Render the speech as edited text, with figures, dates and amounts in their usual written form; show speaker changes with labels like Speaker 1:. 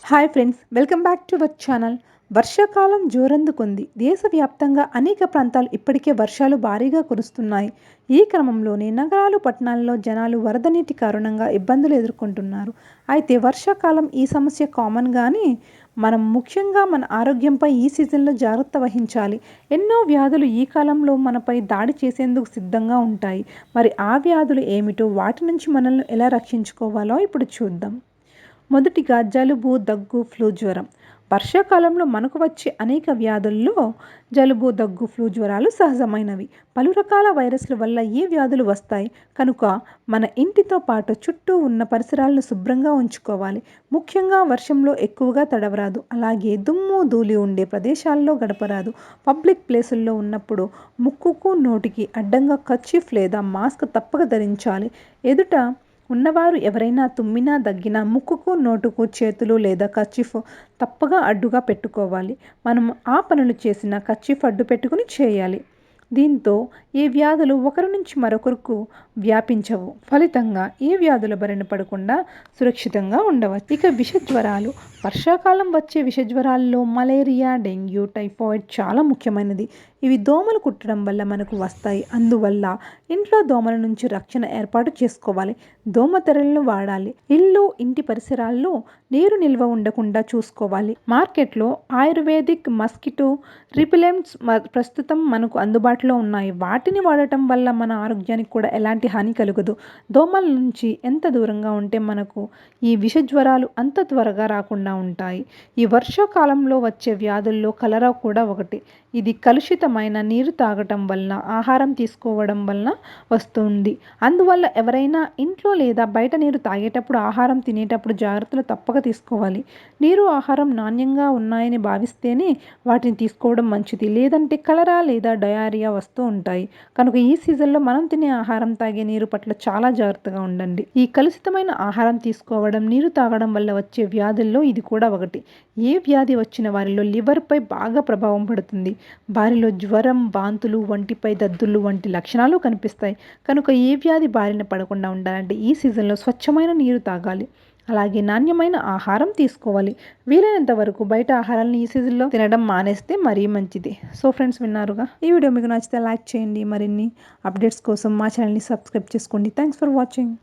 Speaker 1: Hi friends, welcome back to our channel. వర్షాకాలం జోరందుకుంది. దేశవ్యాప్తంగా అనేక ప్రాంతాలు ఇప్పటికే వర్షాలు భారీగా కురుస్తున్నాయి. ఈ క్రమంలోనే నగరాలు, పట్టణాల్లో జనాలు వరద నీటి కారణంగా ఇబ్బందులు ఎదుర్కొంటున్నారు. అయితే వర్షాకాలం ఈ సమస్య కామన్ కానీ మనం ముఖ్యంగా మన ఆరోగ్యంపై ఈ సీజన్లో జాగ్రత్త వహించాలి. ఎన్నో వ్యాధులు ఈ కాలంలో మనపై దాడి చేసేందుకు సిద్ధంగా ఉంటాయి. మరి ఆ వ్యాధులు ఏమిటో, వాటి నుంచి మనల్ని ఎలా రక్షించుకోవాలో ఇప్పుడు చూద్దాం. మొదటిగా జలుబు, దగ్గు, ఫ్లూ జ్వరం. వర్షాకాలంలో మనకు వచ్చే అనేక వ్యాధుల్లో జలుబు, దగ్గు, ఫ్లూ జ్వరాలు సహజమైనవి. పలు రకాల వైరస్ల వల్ల ఈ వ్యాధులు వస్తాయి. కనుక మన ఇంటితో పాటు చుట్టూ ఉన్న పరిసరాలను శుభ్రంగా ఉంచుకోవాలి. ముఖ్యంగా వర్షంలో ఎక్కువగా తడవరాదు. అలాగే దుమ్ము, ధూళి ఉండే ప్రదేశాల్లో గడపరాదు. పబ్లిక్ ప్లేసుల్లో ఉన్నప్పుడు ముక్కుకు, నోటికి అడ్డంగా కర్చీఫ్ లేదా మాస్క్ తప్పక ధరించాలి. ఎదుట ఉన్నవారు ఎవరైనా తుమ్మినా, దగ్గినా ముక్కుకు, నోటుకు చేతులు లేదా కర్చీఫ్ తప్పగా అడ్డుగా పెట్టుకోవాలి. మనం ఆ పనులు చేసిన కర్చీఫ్ అడ్డు పెట్టుకుని చేయాలి. దీంతో ఈ వ్యాధులు ఒకరి నుంచి మరొకరికి వ్యాపించవు. ఫలితంగా ఈ వ్యాధుల బారిన పడకుండా సురక్షితంగా ఉండవచ్చు. ఇక విష జ్వరాలు. వర్షాకాలం వచ్చే విష జ్వరాల్లో మలేరియా, డెంగ్యూ, టైఫాయిడ్ చాలా ముఖ్యమైనది. ఇవి దోమలు కుట్టడం వల్ల మనకు వస్తాయి. అందువల్ల ఇంట్లో దోమల నుంచి రక్షణ ఏర్పాటు చేసుకోవాలి. దోమతెరలను వాడాలి. ఇల్లు, ఇంటి పరిసరాల్లో నీరు నిల్వ ఉండకుండా చూసుకోవాలి. మార్కెట్లో ఆయుర్వేదిక్ మస్కిటో రిపెలెంట్స్ ప్రస్తుతం మనకు అందుబాటులో ఉన్నాయి. వాటిని వాడటం వల్ల మన ఆరోగ్యానికి కూడా ఎలాంటి హాని కలుగదు. దోమల నుంచి ఎంత దూరంగా ఉంటే మనకు ఈ విష జ్వరాలు అంత త్వరగా రాకుండా ఉంటాయి. ఈ వర్షాకాలంలో వచ్చే వ్యాధుల్లో కలరా కూడా ఒకటి. ఇది కలుషితమైన నీరు తాగటం వలన, ఆహారం తీసుకోవడం వలన వస్తుంది. అందువల్ల ఎవరైనా ఇంట్లో లేదా బయట నీరు తాగేటప్పుడు, ఆహారం తినేటప్పుడు జాగ్రత్తలు తప్పక తీసుకోవాలి. నీరు, ఆహారం నాణ్యంగా ఉన్నాయని భావిస్తేనే వాటిని తీసుకోవడం మంచిది. లేదంటే కలరా లేదా డయేరియా వస్తూ ఉంటాయి. కనుక ఈ సీజన్లో మనం తినే ఆహారం, తాగే నీరు పట్ల చాలా జాగ్రత్తగా ఉండండి. ఈ కలుషితమైన ఆహారం తీసుకోవడం, నీరు తాగడం వల్ల వచ్చే వ్యాధుల్లో ఇది కూడా ఒకటి. ఏ వ్యాధి వచ్చిన వారిలో లివర్పై బాగా ప్రభావం పడుతుంది. వారిలో జ్వరం, వాంతులు, వంటిపై దద్దుర్లు వంటి లక్షణాలు కనిపిస్తాయి. కనుక ఏ వ్యాధి బారిన పడకుండా ఉండాలంటే ఈ సీజన్లో స్వచ్ఛమైన నీరు తాగాలి. అలాగే నాణ్యమైన ఆహారం తీసుకోవాలి. వీలైనంత వరకు బయట ఆహారాలను ఈ సీజన్లో తినడం మానేస్తే మరీ మంచిది. సో ఫ్రెండ్స్, విన్నారుగా. ఈ వీడియో మీకు నచ్చితే లైక్ చేయండి. మరిన్ని అప్డేట్స్ కోసం మా ఛానల్ని సబ్స్క్రైబ్ చేసుకోండి. Thanks for watching.